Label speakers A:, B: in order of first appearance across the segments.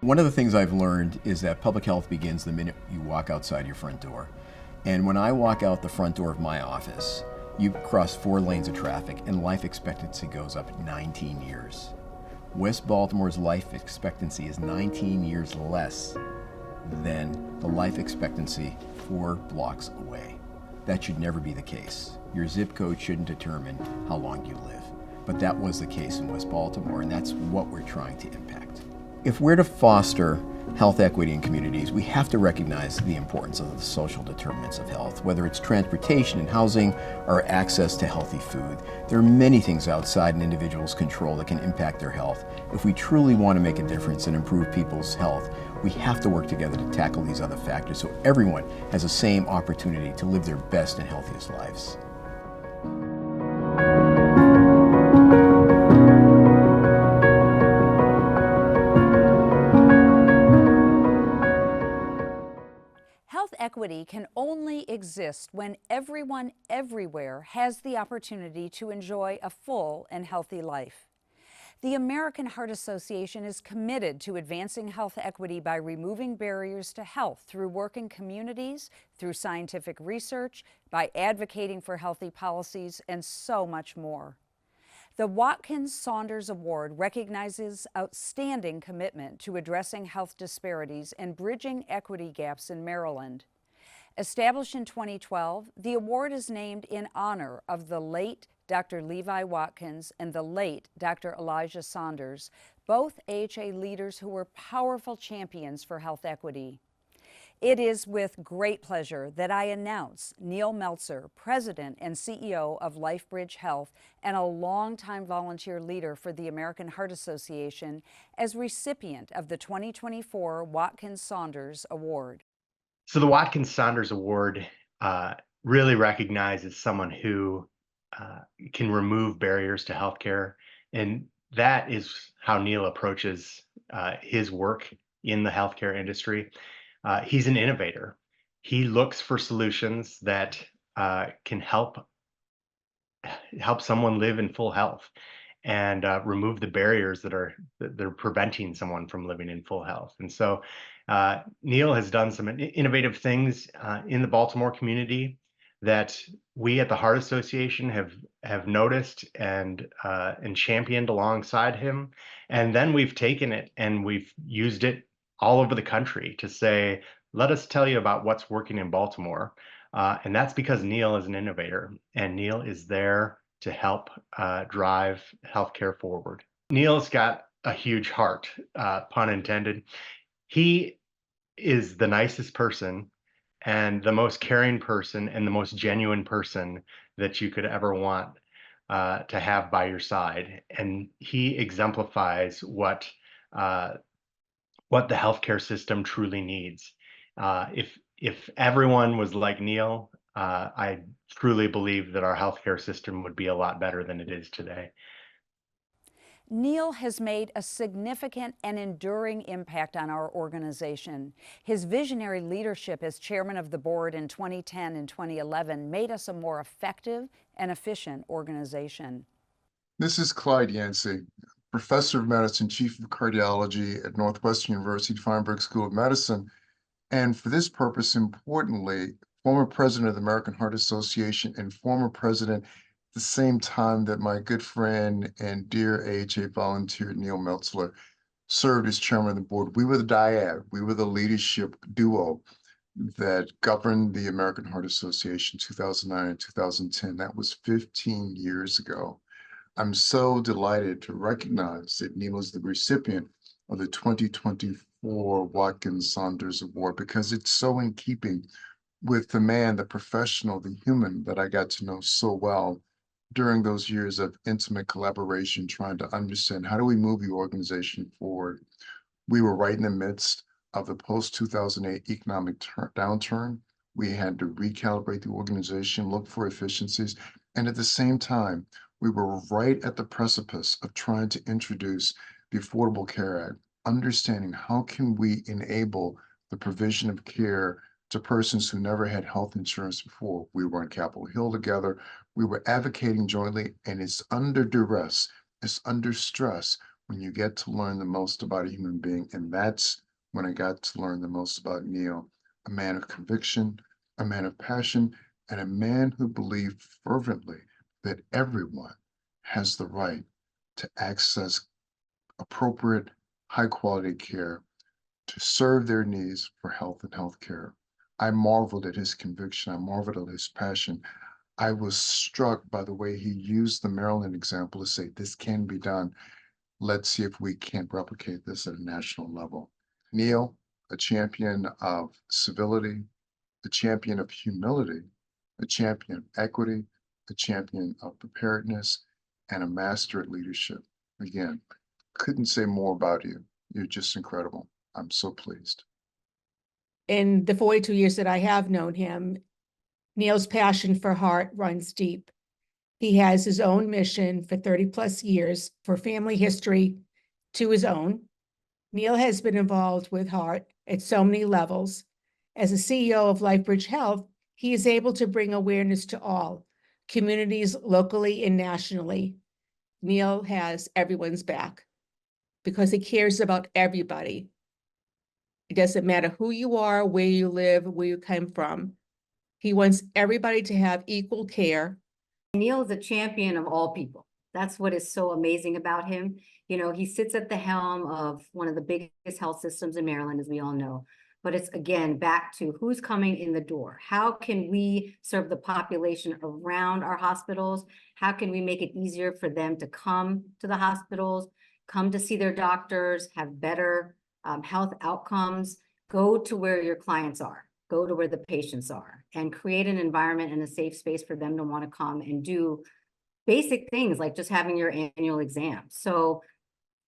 A: One of the things I've learned is that public health begins the minute you walk outside your front door. And when I walk out the front door of my office, you cross 4 lanes of traffic and life expectancy goes up 19 years. West Baltimore's life expectancy is 19 years less than the life expectancy 4 blocks away. That should never be the case. Your zip code shouldn't determine how long you live. But that was the case in West Baltimore, and that's what we're trying to impact. If we're to foster health equity in communities, we have to recognize the importance of the social determinants of health, whether it's transportation and housing or access to healthy food. There are many things outside an individual's control that can impact their health. If we truly want to make a difference and improve people's health, we have to work together to tackle these other factors so everyone has the same opportunity to live their best and healthiest lives.
B: Health equity can only exist when everyone everywhere has the opportunity to enjoy a full and healthy life. The American Heart Association is committed to advancing health equity by removing barriers to health through work in communities, through scientific research, by advocating for healthy policies, and so much more. The Watkins-Saunders Award recognizes outstanding commitment to addressing health disparities and bridging equity gaps in Maryland. Established in 2012, the award is named in honor of the late Dr. Levi Watkins and the late Dr. Elijah Saunders, both AHA leaders who were powerful champions for health equity. It is with great pleasure that I announce Neil Meltzer, President and CEO of LifeBridge Health and a longtime volunteer leader for the American Heart Association, as recipient of the 2024 Watkins-Saunders Award.
C: So the Watkins-Saunders Award really recognizes someone who can remove barriers to healthcare, and that is how Neil approaches his work in the healthcare industry. He's an innovator. He looks for solutions that can help someone live in full health and remove the barriers that are preventing someone from living in full health. And so Neil has done some innovative things in the Baltimore community that we at the Heart Association have noticed and championed alongside him. And then we've taken it and we've used it all over the country to say, let us tell you about what's working in Baltimore. And that's because Neil is an innovator and Neil is there to help drive healthcare forward. Neil's got a huge heart, pun intended. He is the nicest person and the most caring person and the most genuine person that you could ever want to have by your side. And he exemplifies what the healthcare system truly needs. If everyone was like Neil, I truly believe that our healthcare system would be a lot better than it is today.
B: Neil has made a significant and enduring impact on our organization. His visionary leadership as chairman of the board in 2010 and 2011 made us a more effective and efficient organization.
D: This is Clyde Yancey, professor of medicine, chief of cardiology at Northwestern University Feinberg School of Medicine, and for this purpose, importantly, former president of the American Heart Association and former president at the same time that my good friend and dear AHA volunteer Neil Meltzer served as chairman of the board. We were the dyad, we were the leadership duo that governed the American Heart Association 2009 and 2010. That was 15 years ago. I'm so delighted to recognize that Neil is the recipient of the 2024 Watkins-Saunders Award because it's so in keeping with the man, the professional, the human that I got to know so well during those years of intimate collaboration, trying to understand how do we move the organization forward. We were right in the midst of the post-2008 economic downturn. We had to recalibrate the organization, look for efficiencies, and at the same time, we were right at the precipice of trying to introduce the Affordable Care Act, understanding how can we enable the provision of care to persons who never had health insurance before. We were on Capitol Hill together. We were advocating jointly, and it's under duress, it's under stress when you get to learn the most about a human being. And that's when I got to learn the most about Neil, a man of conviction, a man of passion, and a man who believed fervently that everyone has the right to access appropriate, high quality care to serve their needs for health and healthcare. I marveled at his conviction. I marveled at his passion. I was struck by the way he used the Maryland example to say, this can be done. Let's see if we can't replicate this at a national level. Neil, a champion of civility, a champion of humility, a champion of equity, a champion of preparedness, and a master at leadership. Again, couldn't say more about you. You're just incredible. I'm so pleased.
E: In the 42 years that I have known him, Neil's passion for heart runs deep. He has his own mission for 30 plus years for family history to his own. Neil has been involved with heart at so many levels. As a CEO of LifeBridge Health, he is able to bring awareness to all communities locally and nationally. Neil has everyone's back because he cares about everybody. It doesn't matter who you are, where you live, where you come from. He wants everybody to have equal care.
F: Neil is a champion of all people. That's what is so amazing about him. You know, he sits at the helm of one of the biggest health systems in Maryland, as we all know. But it's, again, back to who's coming in the door. How can we serve the population around our hospitals? How can we make it easier for them to come to the hospitals, come to see their doctors, have better health outcomes? Go to where your clients are. Go to where the patients are, and create an environment and a safe space for them to want to come and do basic things like just having your annual exam. So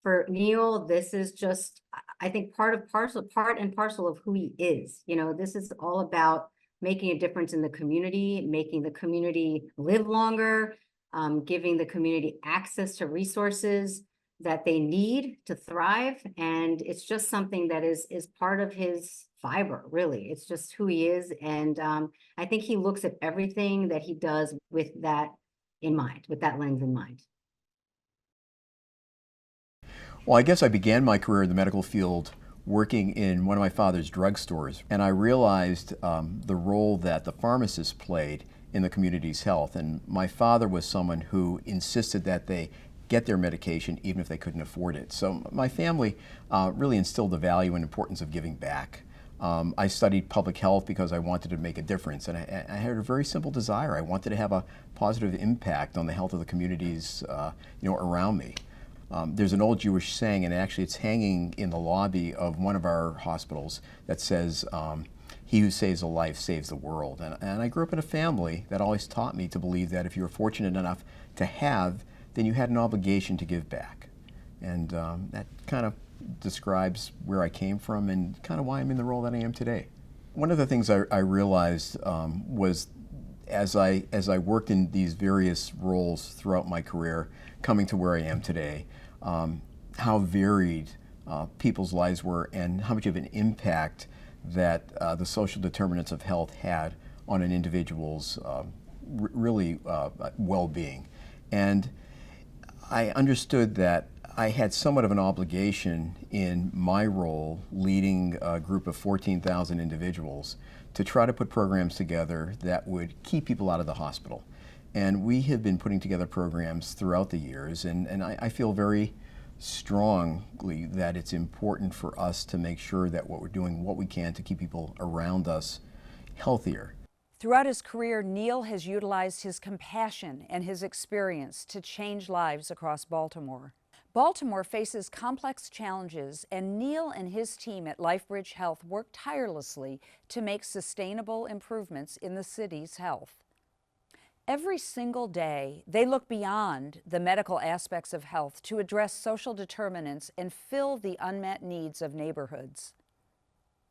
F: for Neil, this is just, I think, part and parcel of who he is. You know, this is all about making a difference in the community, making the community live longer, giving the community access to resources that they need to thrive. And it's just something that is part of his fiber, really. It's just who he is. And I think he looks at everything that he does with that in mind, with that lens in mind.
A: Well, I guess I began my career in the medical field working in one of my father's drugstores, and I realized the role that the pharmacist played in the community's health. And my father was someone who insisted that they get their medication even if they couldn't afford it. So my family really instilled the value and importance of giving back. I studied public health because I wanted to make a difference, and I had a very simple desire. I wanted to have a positive impact on the health of the communities around me. There's an old Jewish saying, and actually it's hanging in the lobby of one of our hospitals, that says, he who saves a life saves the world. And I grew up in a family that always taught me to believe that if you were fortunate enough to have, then you had an obligation to give back. And that kind of describes where I came from and kind of why I'm in the role that I am today. One of the things I realized was as I worked in these various roles throughout my career, coming to where I am today, how varied people's lives were and how much of an impact that the social determinants of health had on an individual's really well-being. And I understood that I had somewhat of an obligation in my role leading a group of 14,000 individuals to try to put programs together that would keep people out of the hospital. And we have been putting together programs throughout the years, and I feel very strongly that it's important for us to make sure that what we're doing, what we can to keep people around us healthier.
B: Throughout his career, Neil has utilized his compassion and his experience to change lives across Baltimore. Baltimore faces complex challenges, and Neil and his team at LifeBridge Health work tirelessly to make sustainable improvements in the city's health. Every single day, they look beyond the medical aspects of health to address social determinants and fill the unmet needs of neighborhoods.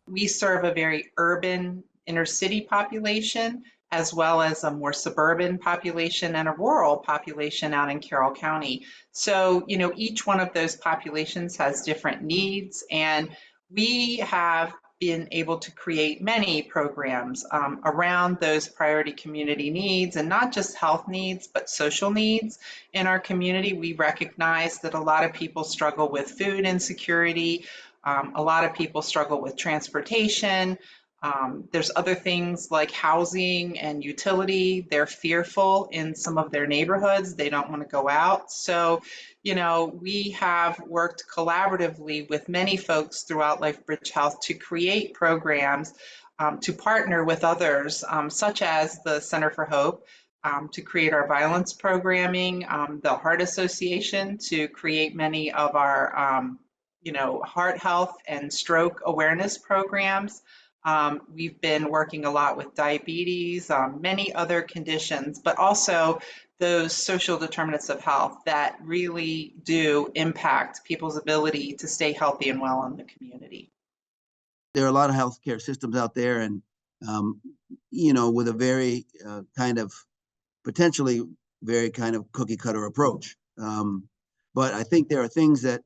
G: We serve a very urban inner city population, as well as a more suburban population and a rural population out in Carroll County. So, each one of those populations has different needs, and we have been able to create many programs around those priority community needs, and not just health needs, but social needs in our community. We recognize that a lot of people struggle with food insecurity. A lot of people struggle with transportation. There's other things like housing and utility. They're fearful in some of their neighborhoods. They don't want to go out. So, we have worked collaboratively with many folks throughout LifeBridge Health to create programs, to partner with others, such as the Center for Hope, to create our violence programming, the Heart Association to create many of our, heart health and stroke awareness programs. We've been working a lot with diabetes, many other conditions, but also those social determinants of health that really do impact people's ability to stay healthy and well in the community.
H: There are a lot of healthcare systems out there, and with a very potentially very kind of cookie cutter approach. But I think there are things that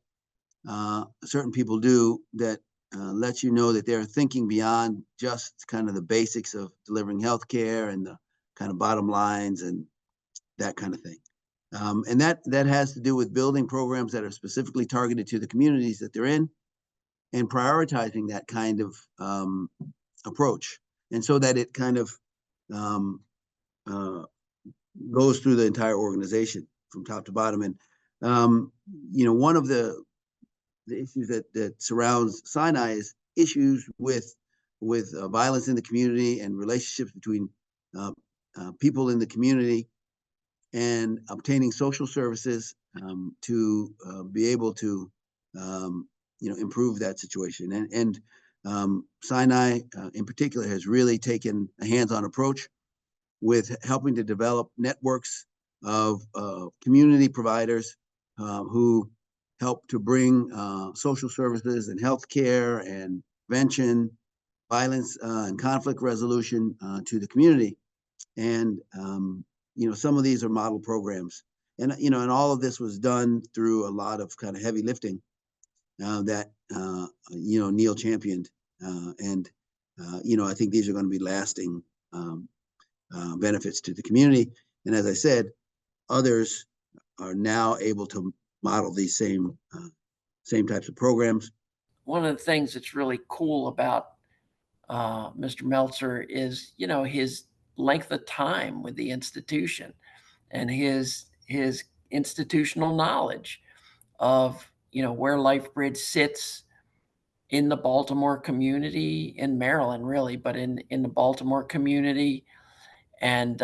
H: certain people do that lets you know that they're thinking beyond just kind of the basics of delivering healthcare and the kind of bottom lines and that kind of thing. And that has to do with building programs that are specifically targeted to the communities that they're in and prioritizing that kind of approach. And so that it kind of goes through the entire organization from top to bottom. And, one of the issues that surrounds Sinai is issues with violence in the community and relationships between people in the community, and obtaining social services to be able to improve that situation. And Sinai in particular has really taken a hands-on approach with helping to develop networks of community providers who help to bring social services and healthcare and prevention, violence and conflict resolution to the community. And some of these are model programs, and and all of this was done through a lot of kind of heavy lifting that Neil championed, and I think these are going to be lasting benefits to the community. And as I said, others are now able to model these same types of programs.
I: One of the things that's really cool about Mr. Meltzer is, his length of time with the institution and his institutional knowledge of, where LifeBridge sits in the Baltimore community, in Maryland, really, but in the Baltimore community. And,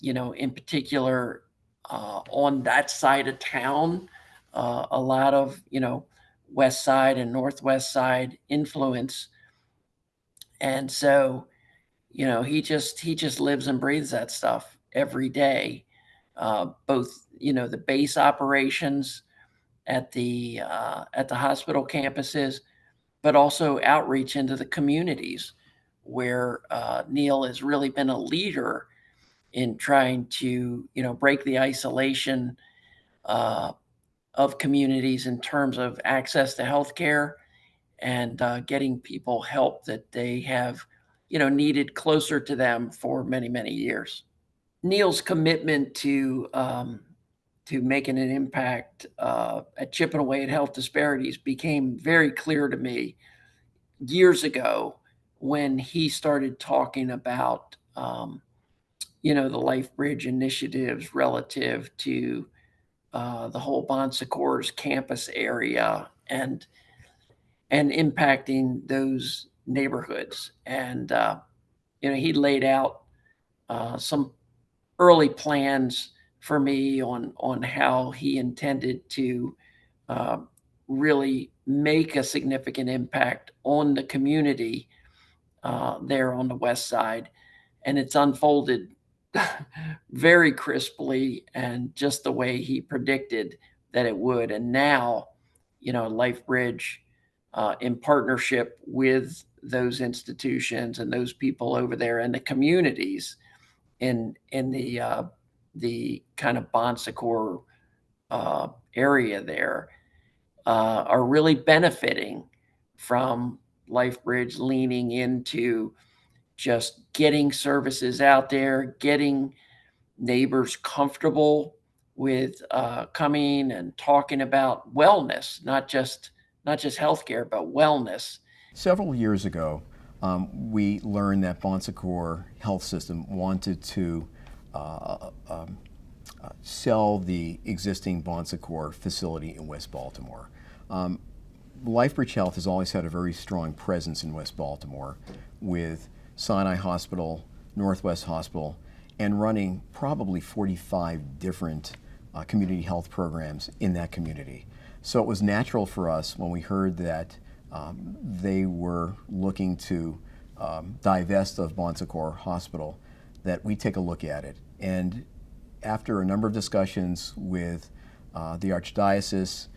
I: in particular, on that side of town, a lot of, West Side and Northwest Side influence. And so, he just lives and breathes that stuff every day. Both, the base operations at the hospital campuses, but also outreach into the communities where Neil has really been a leader in trying to, break the isolation of communities in terms of access to healthcare and getting people help that they have, needed closer to them for many, many years. Neil's commitment to making an impact at chipping away at health disparities became very clear to me years ago when he started talking about, the LifeBridge initiatives relative to the whole Bon Secours campus area and impacting those neighborhoods. And, he laid out some early plans for me on how he intended to really make a significant impact on the community there on the West Side. And it's unfolded very crisply and just the way he predicted that it would. And now, LifeBridge, in partnership with those institutions and those people over there and the communities in the kind of Bon Secours area there, are really benefiting from LifeBridge leaning into just getting services out there, getting neighbors comfortable with coming and talking about wellness, not just healthcare, but wellness.
A: Several years ago, we learned that Bon Secours Health System wanted to sell the existing Bon Secours facility in West Baltimore. LifeBridge Health has always had a very strong presence in West Baltimore with Sinai Hospital, Northwest Hospital, and running probably 45 different community health programs in that community. So it was natural for us when we heard that they were looking to divest of Bon Secours Hospital that we take a look at it. And after a number of discussions with the Archdiocese,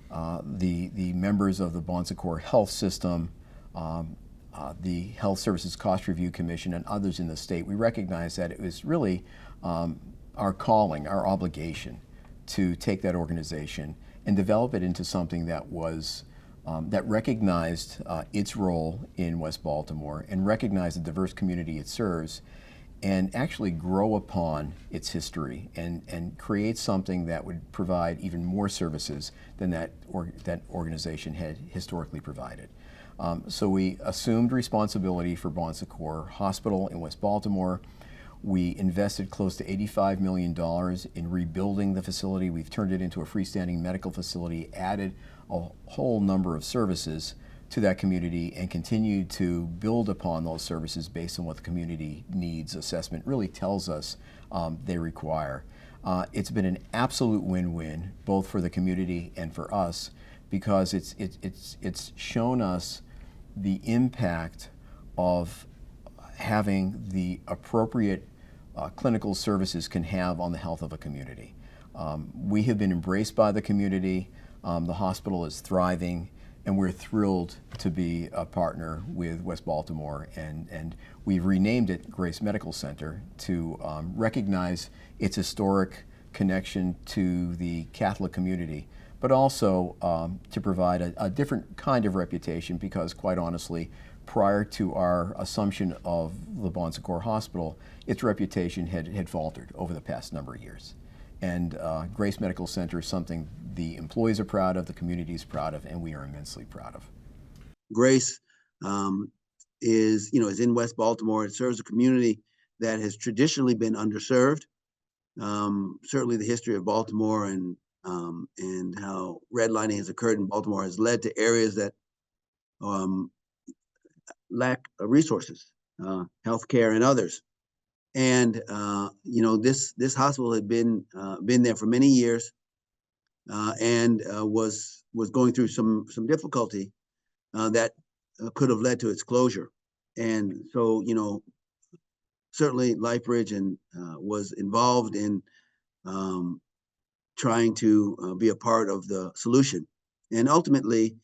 A: the members of the Bon Secours Health System, the Health Services Cost Review Commission, and others in the state, we recognized that it was really our calling, our obligation to take that organization and develop it into something that was that recognized its role in West Baltimore and recognized the diverse community it serves, and actually grow upon its history and create something that would provide even more services than that organization had historically provided. So we assumed responsibility for Bon Secours Hospital in West Baltimore. We invested close to $85 million in rebuilding the facility. We've turned it into a freestanding medical facility, added a whole number of services to that community, and continued to build upon those services based on what the community needs assessment really tells us they require. It's been an absolute win-win, both for the community and for us, because it's shown us the impact of having the appropriate clinical services can have on the health of a community. We have been embraced by the community. The hospital is thriving, and we're thrilled to be a partner with West Baltimore, and we've renamed it Grace Medical Center to recognize its historic connection to the Catholic community, but also to provide a different kind of reputation, because quite honestly, prior to our assumption of the Bon Secours Hospital, its reputation had faltered over the past number of years. And Grace Medical Center is something the employees are proud of, the community is proud of, and we are immensely proud of.
H: Grace is in West Baltimore. It serves a community that has traditionally been underserved. Certainly the history of Baltimore and how redlining has occurred in Baltimore has led to areas that lack resources, healthcare and others. And this hospital had been there for many years, and was going through some difficulty that could have led to its closure. And so certainly LifeBridge and was involved in trying to be a part of the solution. And ultimately,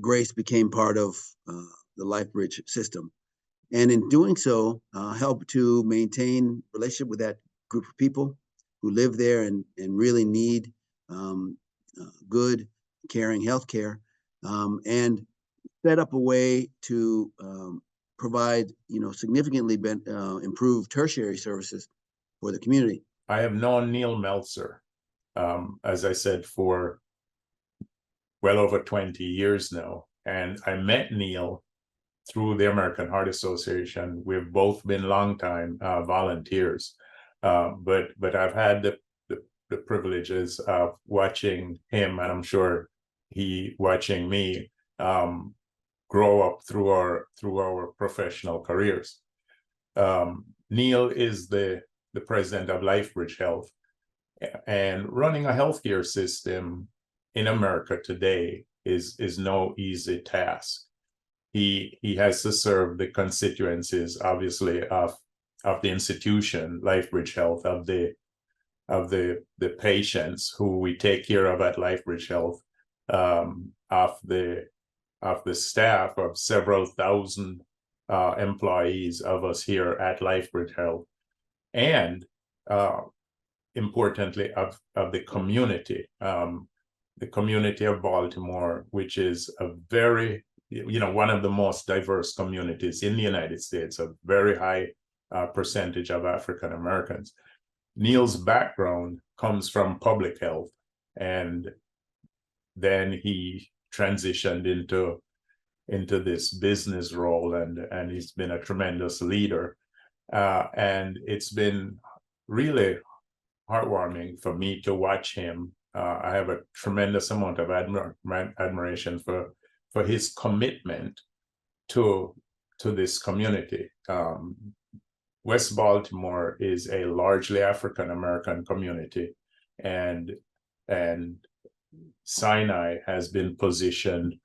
H: Grace became part of the LifeBridge system. And in doing so, helped to maintain relationship with that group of people who live there and really need good, caring healthcare, and set up a way to provide, significantly improved tertiary services for the community.
J: I have known Neil Meltzer, as I said, for well over 20 years now. And I met Neil through the American Heart Association. We've both been longtime volunteers, but I've had the privileges of watching him, and I'm sure he watching me grow up through our professional careers. Neil is the president of LifeBridge Health, and running a healthcare system in America today is no easy task. He has to serve the constituencies, obviously, of the institution, LifeBridge Health, of the patients who we take care of at LifeBridge Health, of the staff of several thousand employees of us here at LifeBridge Health, and importantly of the community of Baltimore, which is a very, one of the most diverse communities in the United States, a very high percentage of African Americans. Neil's background comes from public health, and then he transitioned into this business role, and he's been a tremendous leader. And it's been really heartwarming for me to watch him. I have a tremendous amount of admiration for his commitment to this community. West Baltimore is a largely African American community, and Sinai has been positioned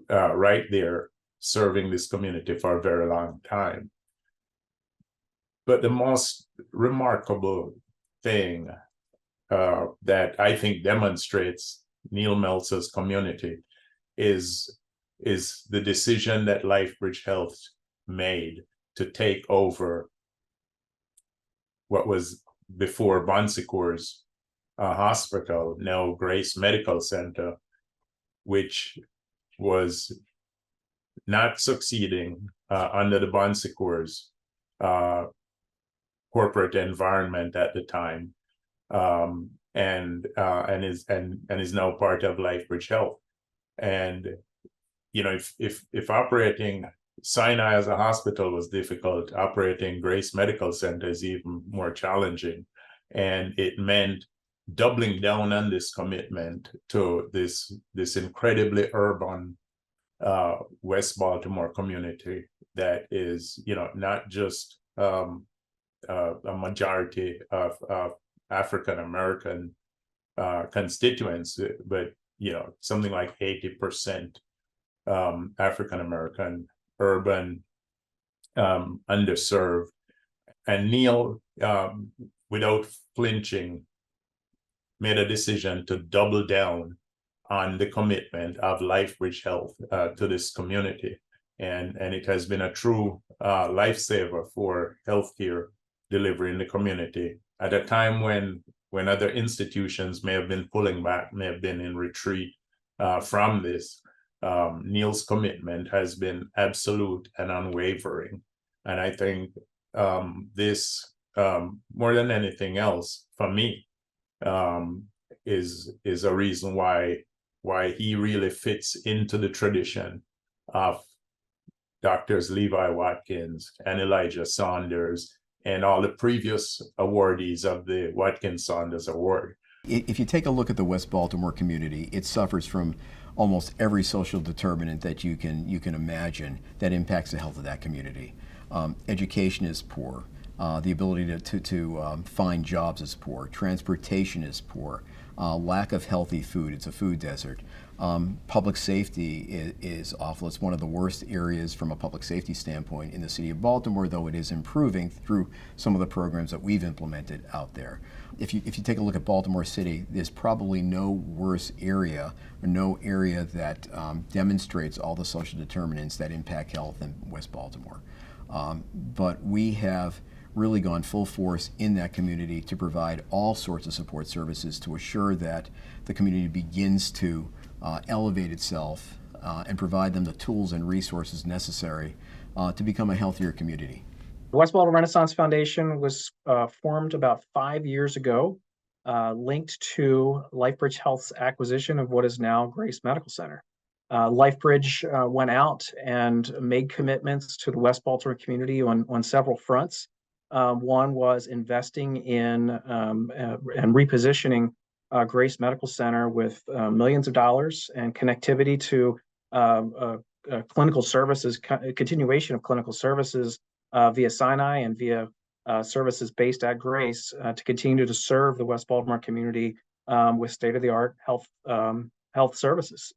J: right there, serving this community for a very long time. But the most remarkable thing that I think demonstrates Neil Meltzer's community is the decision that LifeBridge Health made to take over what was before Bon Secours Hospital, now Grace Medical Center, which was not succeeding under the Bon Secours corporate environment at the time, and is now part of LifeBridge Health. And if operating Sinai as a hospital was difficult, operating Grace Medical Center is even more challenging. And it meant doubling down on this commitment to this incredibly urban West Baltimore community that is, not just a majority of African American constituents, but something like 80% African American, urban, underserved. And Neil, without flinching, made a decision to double down on the commitment of LifeBridge Health to this community. And it has been a true lifesaver for healthcare delivery in the community at a time when other institutions may have been pulling back, may have been in retreat from this. Neil's commitment has been absolute and unwavering. And I think this, more than anything else, for me, is a reason why he really fits into the tradition of Doctors Levi Watkins and Elijah Saunders and all the previous awardees of the Watkins-Saunders Award.
A: If you take a look at the West Baltimore community, it suffers from almost every social determinant that you can imagine that impacts the health of that community. Education is poor. The ability to find jobs is poor. Transportation is poor. Lack of healthy food. It's a food desert. Public safety is awful. It's one of the worst areas from a public safety standpoint in the city of Baltimore, though it is improving through some of the programs that we've implemented out there. If you take a look at Baltimore City, there's probably no worse area or no area that demonstrates all the social determinants that impact health than West Baltimore. But we have really gone full force in that community to provide all sorts of support services to assure that the community begins to elevate itself and provide them the tools and resources necessary to become a healthier community.
K: The West Baltimore Renaissance Foundation was formed about 5 years ago, linked to LifeBridge Health's acquisition of what is now Grace Medical Center. LifeBridge went out and made commitments to the West Baltimore community on several fronts. One was investing in and repositioning Grace Medical Center with millions of dollars and connectivity to clinical services, continuation of clinical services via Sinai and via services based at Grace to continue to serve the West Baltimore community with state-of-the-art health services.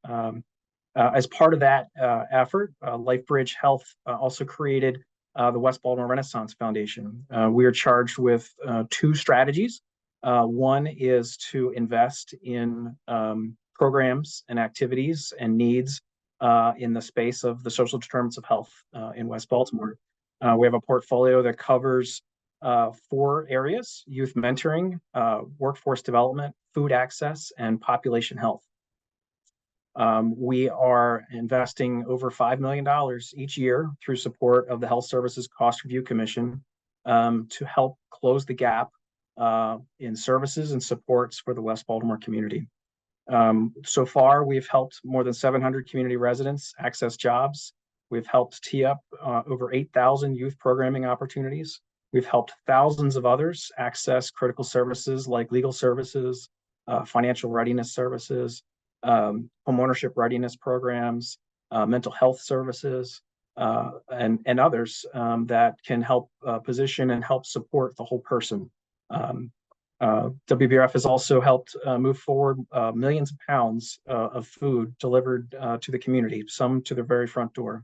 K: As part of that effort, LifeBridge Health also created the West Baltimore Renaissance Foundation. We are charged with two strategies. One is to invest in programs and activities and needs in the space of the social determinants of health in West Baltimore. We have a portfolio that covers 4 areas: youth mentoring, workforce development, food access, and population health. We are investing over $5 million each year through support of the Health Services Cost Review Commission to help close the gap in services and supports for the West Baltimore community. So far, we've helped more than 700 community residents access jobs. We've helped tee up over 8,000 youth programming opportunities. We've helped thousands of others access critical services like legal services, financial readiness services, homeownership readiness programs, mental health services, and others that can help position and help support the whole person. WBRF has also helped move forward millions of pounds of food delivered to the community, some to their very front door.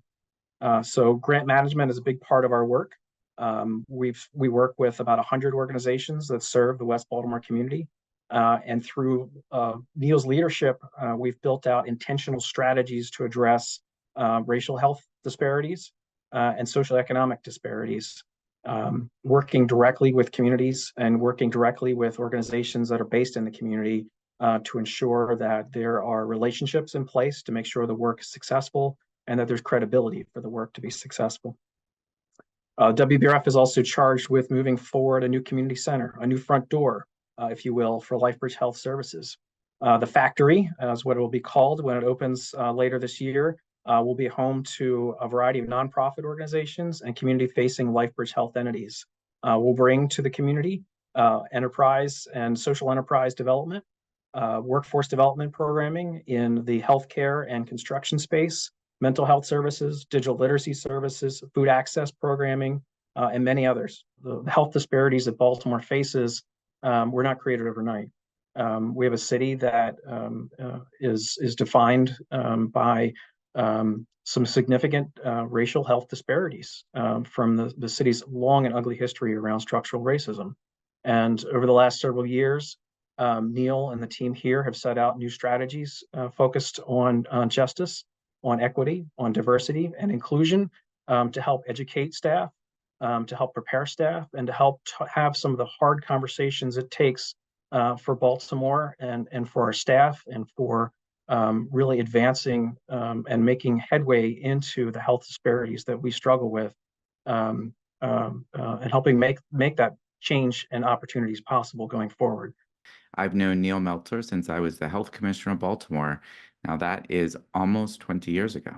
K: So grant management is a big part of our work. We work with about 100 organizations that serve the West Baltimore community. And through Neil's leadership, we've built out intentional strategies to address racial health disparities and socioeconomic disparities, working directly with communities and working directly with organizations that are based in the community to ensure that there are relationships in place to make sure the work is successful and that there's credibility for the work to be successful. WBRF is also charged with moving forward a new community center, a new front door, if you will, for LifeBridge Health Services. The factory, is what it will be called when it opens later this year, will be home to a variety of nonprofit organizations and community-facing LifeBridge Health entities. We'll bring to the community enterprise and social enterprise development, workforce development programming in the healthcare and construction space, mental health services, digital literacy services, food access programming, and many others. The health disparities that Baltimore faces were not created overnight. We have a city that is defined by some significant racial health disparities from the city's long and ugly history around structural racism. And over the last several years, Neil and the team here have set out new strategies focused on justice, on equity, on diversity and inclusion to help educate staff, to help prepare staff, and to help have some of the hard conversations it takes for Baltimore and for our staff and for really advancing and making headway into the health disparities that we struggle with and helping make that change and opportunities possible going forward.
L: I've known Neil Meltzer since I was the health commissioner of Baltimore. Now that is almost 20 years ago.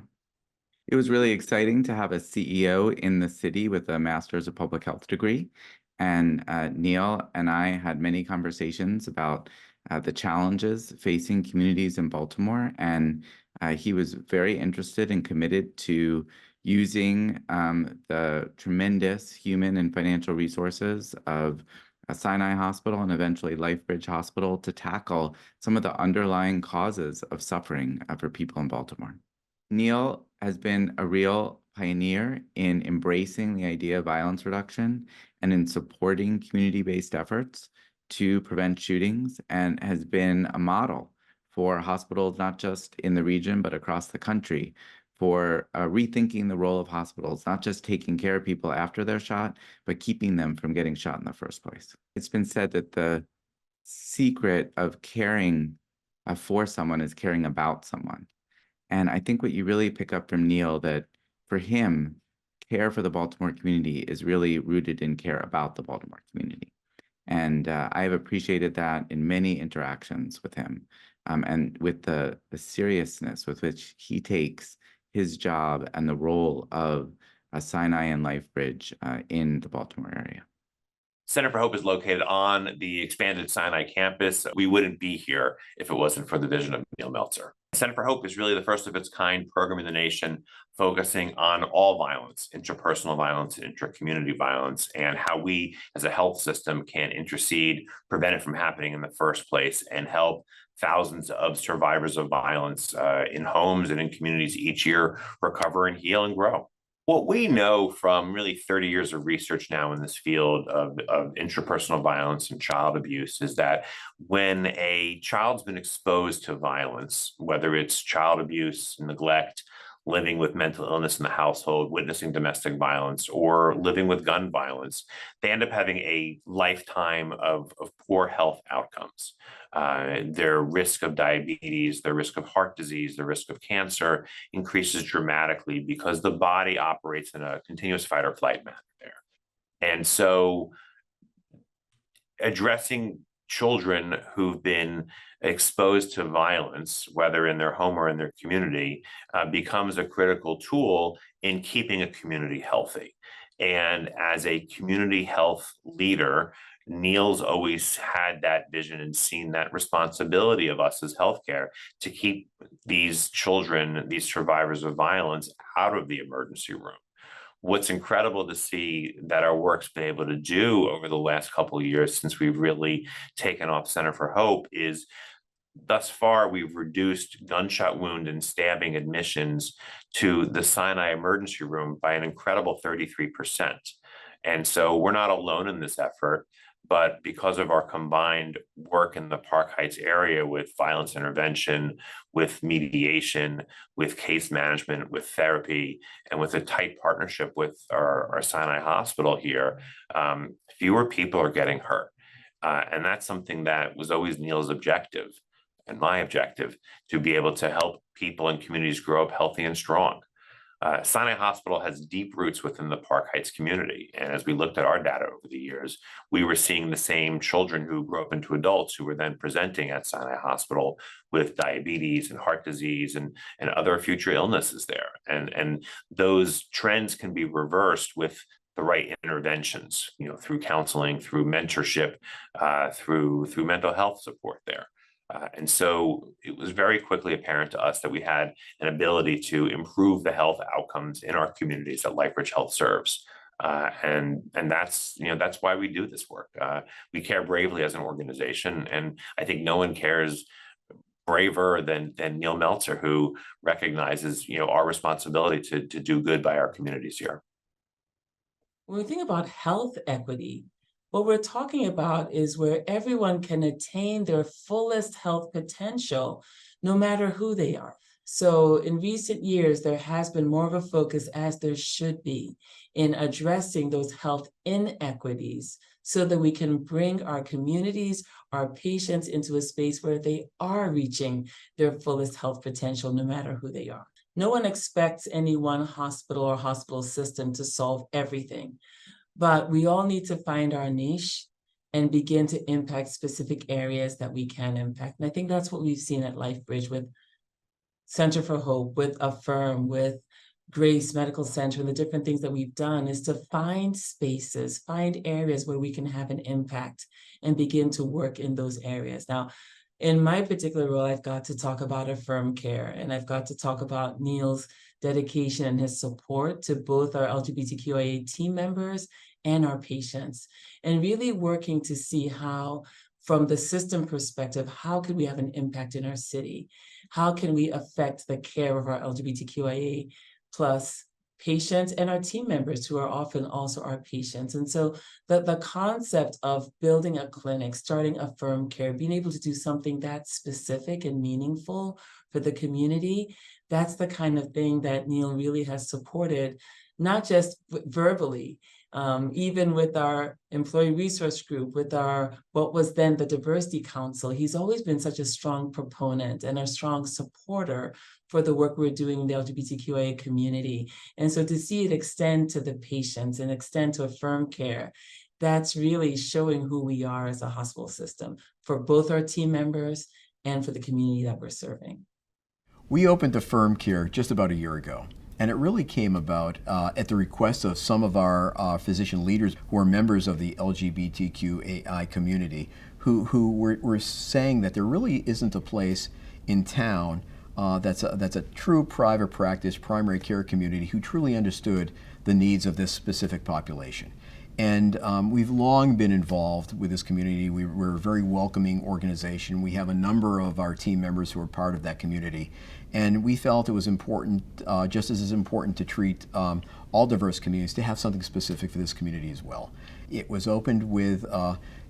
L: It was really exciting to have a CEO in the city with a master's of public health degree. And Neil and I had many conversations about the challenges facing communities in Baltimore. And he was very interested and committed to using the tremendous human and financial resources of Sinai Hospital and eventually LifeBridge Hospital to tackle some of the underlying causes of suffering for people in Baltimore. Neil has been a real pioneer in embracing the idea of violence reduction and in supporting community-based efforts to prevent shootings, and has been a model for hospitals, not just in the region, but across the country, for rethinking the role of hospitals, not just taking care of people after they're shot, but keeping them from getting shot in the first place. It's been said that the secret of caring for someone is caring about someone. And I think what you really pick up from Neil, that for him, care for the Baltimore community is really rooted in care about the Baltimore community. And I have appreciated that in many interactions with him and with the seriousness with which he takes his job and the role of Sinai and LifeBridge in the Baltimore area.
M: Center for Hope is located on the expanded Sinai campus. We wouldn't be here if it wasn't for the vision of Neil Meltzer. Center for Hope is really the first of its kind program in the nation focusing on all violence, interpersonal violence, and intra-community violence, and how we as a health system can intercede, prevent it from happening in the first place, and help thousands of survivors of violence in homes and in communities each year recover and heal and grow. What we know from really 30 years of research now in this field of intrapersonal violence and child abuse is that when a child's been exposed to violence, whether it's child abuse, neglect, living with mental illness in the household, witnessing domestic violence, or living with gun violence, they end up having a lifetime of poor health outcomes. Their risk of diabetes, their risk of heart disease, their risk of cancer increases dramatically because the body operates in a continuous fight or flight manner there. And so addressing children who've been exposed to violence, whether in their home or in their community, becomes a critical tool in keeping a community healthy. And as a community health leader, Neil's always had that vision and seen that responsibility of us as healthcare to keep these children, these survivors of violence, out of the emergency room. What's incredible to see that our work's been able to do over the last couple of years since we've really taken off Center for Hope is thus far we've reduced gunshot wound and stabbing admissions to the Sinai emergency room by an incredible 33%. And so we're not alone in this effort, but because of our combined work in the Park Heights area with violence intervention, with mediation, with case management, with therapy, and with a tight partnership with our Sinai hospital here, fewer people are getting hurt. And that's something that was always Neil's objective and my objective, to be able to help people and communities grow up healthy and strong. Sinai Hospital has deep roots within the Park Heights community. And as we looked at our data over the years, we were seeing the same children who grew up into adults who were then presenting at Sinai Hospital with diabetes and heart disease and other future illnesses there. And those trends can be reversed with the right interventions, through counseling, through mentorship, through mental health support there. And so it was very quickly apparent to us that we had an ability to improve the health outcomes in our communities that LifeBridge Health serves. And that's why we do this work. We care bravely as an organization, and I think no one cares braver than Neil Meltzer, who recognizes our responsibility to do good by our communities here.
N: When we think about health equity, what we're talking about is where everyone can attain their fullest health potential, no matter who they are. So in recent years, there has been more of a focus, as there should be, in addressing those health inequities so that we can bring our communities, our patients into a space where they are reaching their fullest health potential, no matter who they are. No one expects any one hospital or hospital system to solve everything. But we all need to find our niche and begin to impact specific areas that we can impact. And I think that's what we've seen at LifeBridge with Center for Hope, with Affirm, with Grace Medical Center, and the different things that we've done is to find spaces, find areas where we can have an impact and begin to work in those areas. Now, in my particular role, I've got to talk about Affirm Care, and I've got to talk about Neil's dedication and his support to both our LGBTQIA team members and our patients, and really working to see how, from the system perspective, how can we have an impact in our city? How can we affect the care of our LGBTQIA plus patients and our team members, who are often also our patients? And so the concept of building a clinic, starting Affirm Care, being able to do something that's specific and meaningful for the community, that's the kind of thing that Neil really has supported, not just verbally, even with our employee resource group, with our, what was then the Diversity Council. He's always been such a strong proponent and a strong supporter for the work we're doing in the LGBTQIA community. And so to see it extend to the patients and extend to Affirm Care, that's really showing who we are as a hospital system for both our team members and for the community that we're serving.
A: We opened Affirm Care just about a year ago. And it really came about at the request of some of our physician leaders who are members of the LGBTQAI community, who were saying that there really isn't a place in town that's a true private practice primary care community who truly understood the needs of this specific population. And we've long been involved with this community. We're a very welcoming organization. We have a number of our team members who are part of that community. And we felt it was important, just as it's important to treat all diverse communities, to have something specific for this community as well. It was opened with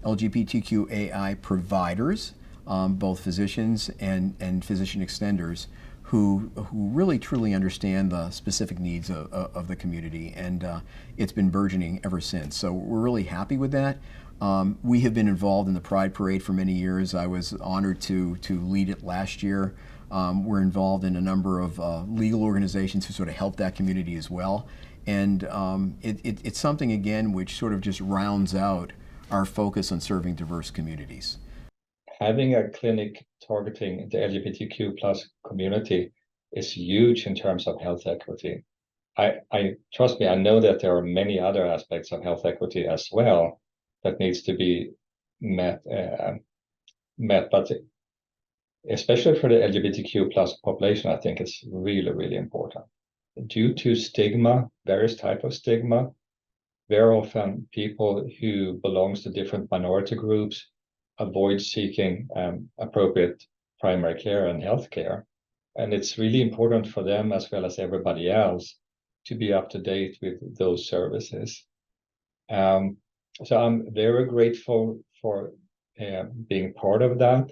A: LGBTQAI providers both physicians and physician extenders who really truly understand the specific needs of the community, and it's been burgeoning ever since. So we're really happy with that. We have been involved in the Pride Parade for many years. I was honored to lead it last year. We're involved in a number of legal organizations who sort of help that community as well. And it's something, again, which sort of just rounds out our focus on serving diverse communities.
O: Having a clinic targeting the LGBTQ plus community is huge in terms of health equity. I trust me, I know that there are many other aspects of health equity as well that needs to be met, but especially for the LGBTQ plus population, I think it's really, really important. Due to stigma, various types of stigma, very often people who belongs to different minority groups avoid seeking appropriate primary care and health care. And it's really important for them, as well as everybody else, to be up to date with those services. So I'm very grateful for being part of that.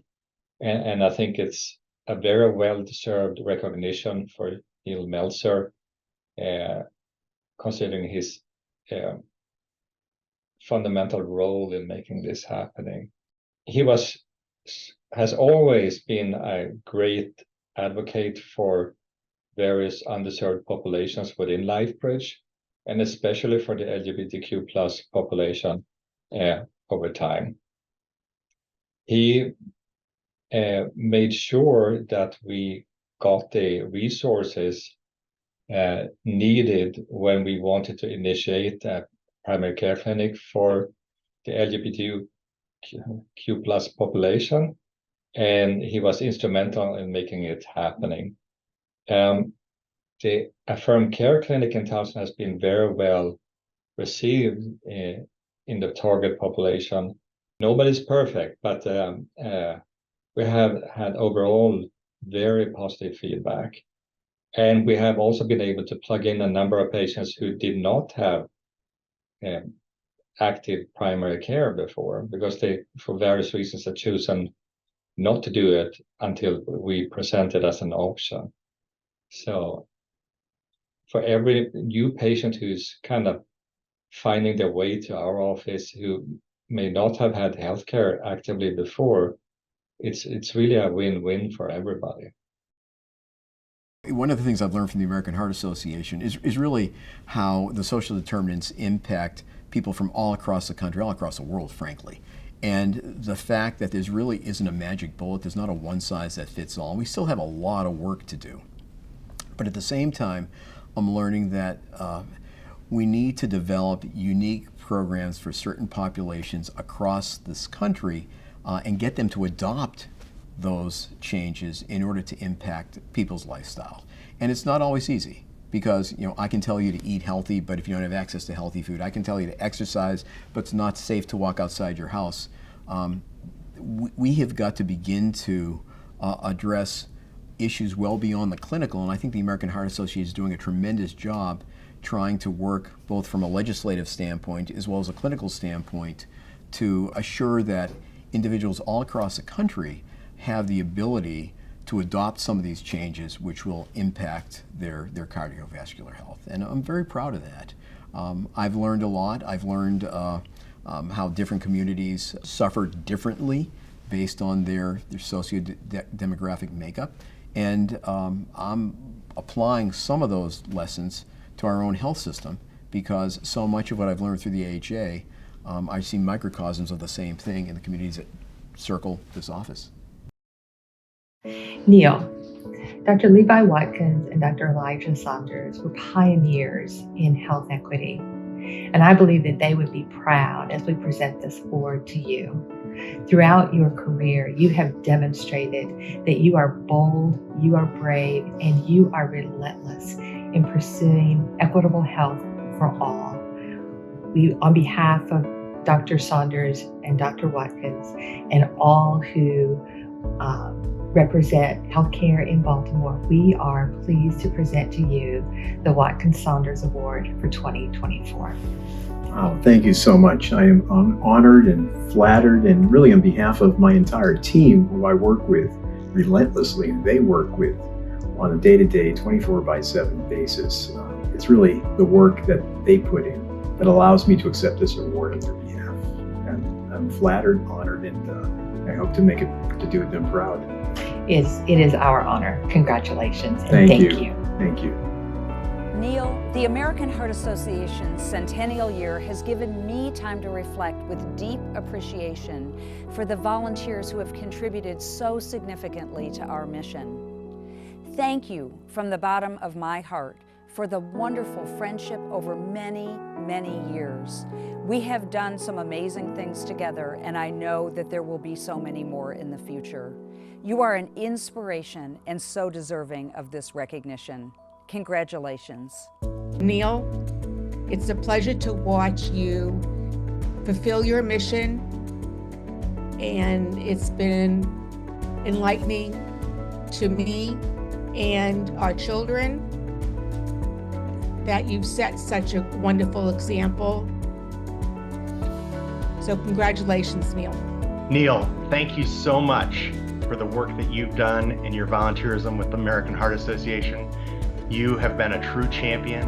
O: And I think it's a very well-deserved recognition for Neil Meltzer, considering his fundamental role in making this happening. He has always been a great advocate for various underserved populations within LifeBridge, and especially for the LGBTQ plus population over time. He made sure that we got the resources needed when we wanted to initiate a primary care clinic for the LGBTQ plus population, and he was instrumental in making it happening. The Affirmed Care Clinic in Towson has been very well received in the target population. Nobody's perfect, but we have had overall very positive feedback. And we have also been able to plug in a number of patients who did not have active primary care before, because they, for various reasons, had chosen not to do it until we present it as an option. So for every new patient who's kind of finding their way to our office who may not have had healthcare actively before, it's really a win-win for everybody.
A: One of the things I've learned from the American Heart Association is really how the social determinants impact people from all across the country, all across the world, frankly. And the fact that there really isn't a magic bullet, there's not a one size that fits all. We still have a lot of work to do. But at the same time, I'm learning that we need to develop unique programs for certain populations across this country and get them to adopt those changes in order to impact people's lifestyle. And it's not always easy, because I can tell you to eat healthy, but if you don't have access to healthy food, I can tell you to exercise, but it's not safe to walk outside your house. We have got to begin to address issues well beyond the clinical, and I think the American Heart Association is doing a tremendous job trying to work both from a legislative standpoint as well as a clinical standpoint to assure that individuals all across the country have the ability to adopt some of these changes which will impact their cardiovascular health. And I'm very proud of that. I've learned a lot. I've learned how different communities suffer differently based on their socio-demographic makeup. And I'm applying some of those lessons to our own health system, because so much of what I've learned through the AHA, I see microcosms of the same thing in the communities that circle this office.
P: Neil, Dr. Levi Watkins and Dr. Elijah Saunders were pioneers in health equity, and I believe that they would be proud as we present this award to you. Throughout your career, you have demonstrated that you are bold, you are brave, and you are relentless in pursuing equitable health for all. We, on behalf of Dr. Saunders and Dr. Watkins and all who represent healthcare in Baltimore, we are pleased to present to you the Watkins-Saunders Award for 2024.
A: Wow, thank you so much. I am honored and flattered, and really on behalf of my entire team who I work with relentlessly, they work with on a day-to-day, 24/7 basis. It's really the work that they put in that allows me to accept this award on their behalf. And I'm flattered, honored, and I hope to do them proud.
P: It is our honor. Congratulations and
A: Thank
P: thank
A: you.
P: you.
A: Thank you.
B: Neil, the American Heart Association's centennial year has given me time to reflect with deep appreciation for the volunteers who have contributed so significantly to our mission. Thank you from the bottom of my heart for the wonderful friendship over many, many years. We have done some amazing things together, and I know that there will be so many more in the future. You are an inspiration and so deserving of this recognition. Congratulations.
E: Neil, it's a pleasure to watch you fulfill your mission, and it's been enlightening to me and our children that you've set such a wonderful example. So congratulations, Neil.
C: Neil, thank you so much for the work that you've done and your volunteerism with the American Heart Association. You have been a true champion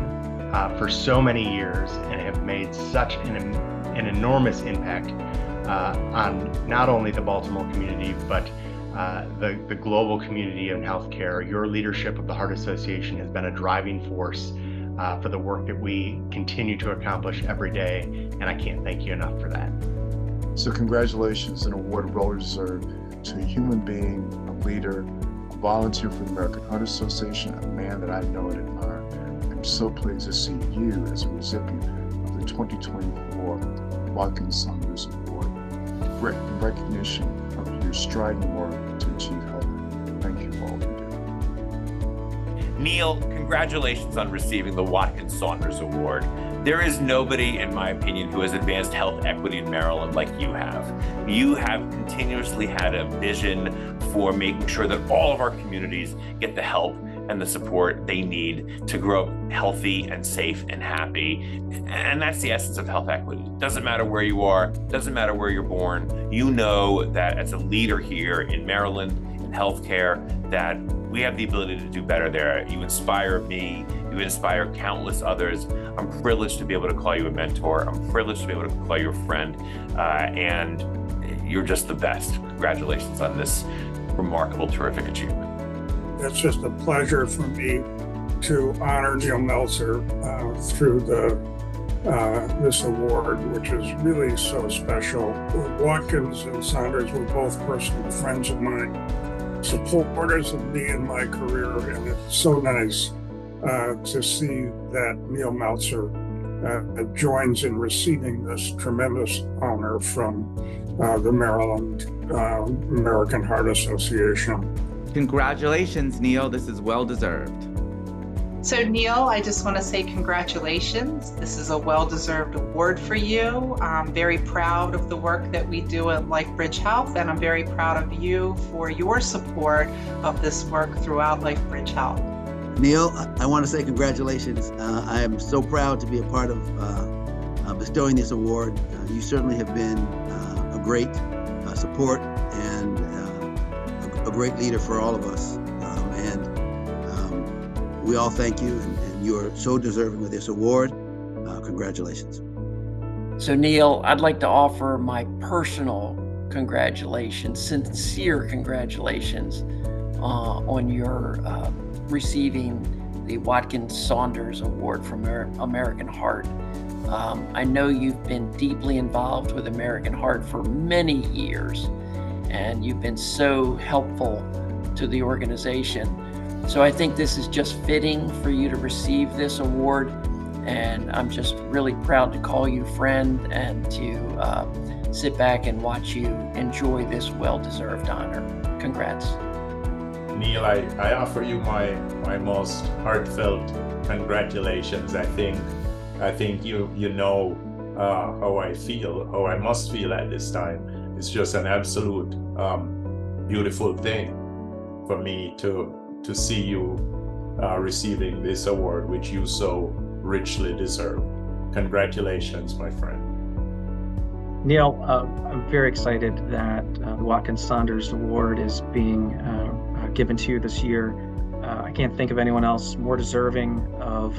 C: for so many years and have made such an enormous impact on not only the Baltimore community, but the global community in healthcare. Your leadership of the Heart Association has been a driving force for the work that we continue to accomplish every day, and I can't thank you enough for that.
D: So congratulations, an award well deserved to a human being, a leader, a volunteer for the American Heart Association, a man that I know and admire. I'm so pleased to see you as a recipient of the 2024 Watkins-Saunders Award, recognition of your strident work to achieve health. Thank you for all you do.
M: Neil, congratulations on receiving the Watkins-Saunders Award. There is nobody, in my opinion, who has advanced health equity in Maryland like you have. You have continuously had a vision for making sure that all of our communities get the help and the support they need to grow up healthy and safe and happy. And that's the essence of health equity. Doesn't matter where you are, doesn't matter where you're born. You know that as a leader here in Maryland, in healthcare, that we have the ability to do better there. You inspire me, you inspire countless others. I'm privileged to be able to call you a mentor. I'm privileged to be able to call you a friend, and you're just the best. Congratulations on this remarkable, terrific achievement.
Q: It's just a pleasure for me to honor Neil Meltzer through this award, which is really so special. Watkins and Saunders were both personal friends of mine, supporters of me in my career, and it's so nice to see that Neil Meltzer joins in receiving this tremendous honor from the Maryland American Heart Association.
L: Congratulations, Neil. This is well deserved.
G: So Neil, I just want to say congratulations. This is a well-deserved award for you. I'm very proud of the work that we do at LifeBridge Health, and I'm very proud of you for your support of this work throughout LifeBridge Health.
H: Neil, I want to say congratulations. I am so proud to be a part of bestowing this award. You certainly have been a great support and a great leader for all of us. We all thank you, and you are so deserving of this award. Congratulations.
I: So Neil, I'd like to offer my personal congratulations, sincere congratulations on your receiving the Watkins-Saunders Award from American Heart. I know you've been deeply involved with American Heart for many years, and you've been so helpful to the organization. So I think this is just fitting for you to receive this award, and I'm just really proud to call you friend and to sit back and watch you enjoy this well-deserved honor. Congrats.
J: Neil, I offer you my most heartfelt congratulations. I think you know how I feel, how I must feel at this time. It's just an absolute beautiful thing for me to see you receiving this award, which you so richly deserve. Congratulations, my friend.
K: Neil, I'm very excited that the Watkins-Saunders Award is being given to you this year. I can't think of anyone else more deserving of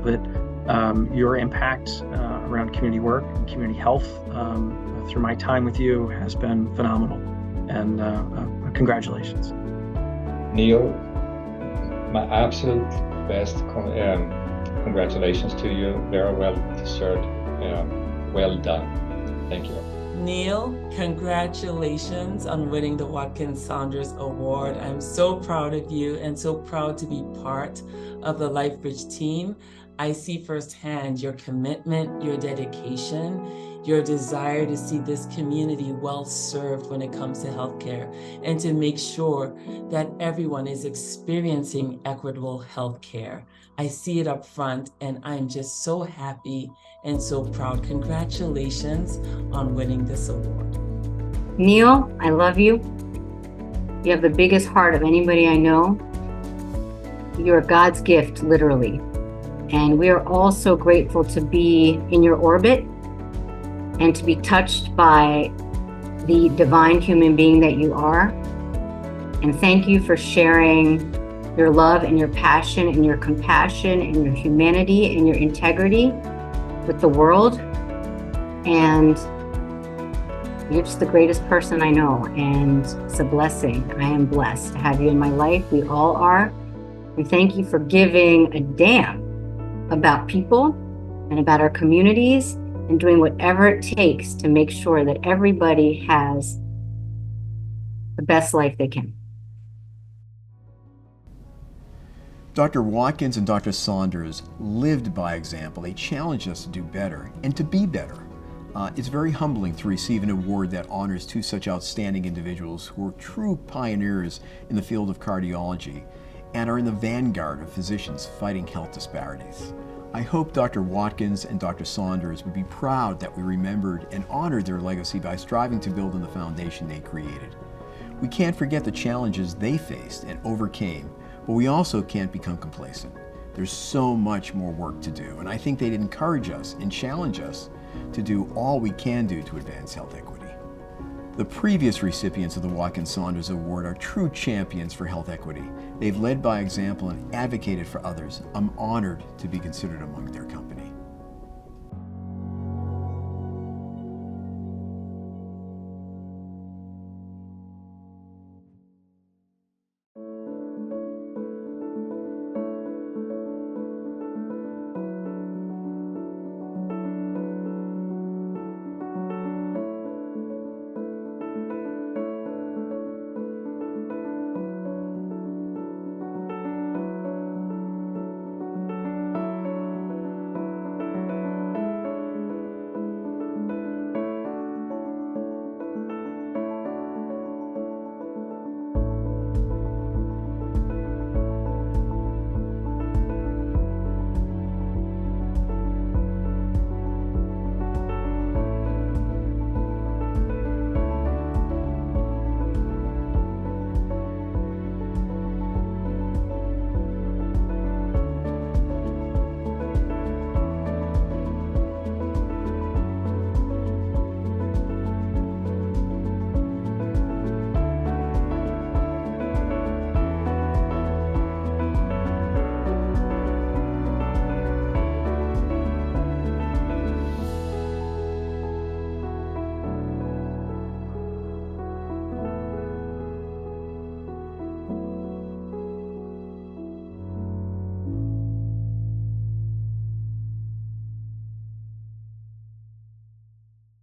K: it. Your impact around community work and community health through my time with you has been phenomenal. And congratulations.
O: Neil, my absolute best congratulations to you. Very well deserved. Well done. Thank you.
N: Neil, congratulations on winning the Watkins-Saunders Award. I'm so proud of you and so proud to be part of the LifeBridge team. I see firsthand your commitment, your dedication, your desire to see this community well served when it comes to healthcare and to make sure that everyone is experiencing equitable healthcare. I see it up front and I'm just so happy and so proud. Congratulations on winning this award.
F: Neil, I love you. You have the biggest heart of anybody I know. You're God's gift, literally. And we are all so grateful to be in your orbit and to be touched by the divine human being that you are. And thank you for sharing your love and your passion and your compassion and your humanity and your integrity with the world. And you're just the greatest person I know. And it's a blessing. I am blessed to have you in my life. We all are. And thank you for giving a damn about people and about our communities and doing whatever it takes to make sure that everybody has the best life they can.
A: Dr. Watkins and Dr. Saunders lived by example. They challenged us to do better and to be better. It's very humbling to receive an award that honors two such outstanding individuals who are true pioneers in the field of cardiology and are in the vanguard of physicians fighting health disparities. I hope Dr. Watkins and Dr. Saunders would be proud that we remembered and honored their legacy by striving to build on the foundation they created. We can't forget the challenges they faced and overcame, but we also can't become complacent. There's so much more work to do, and I think they'd encourage us and challenge us to do all we can do to advance health equity. The previous recipients of the Watkins-Saunders Award are true champions for health equity. They've led by example and advocated for others. I'm honored to be considered among their company.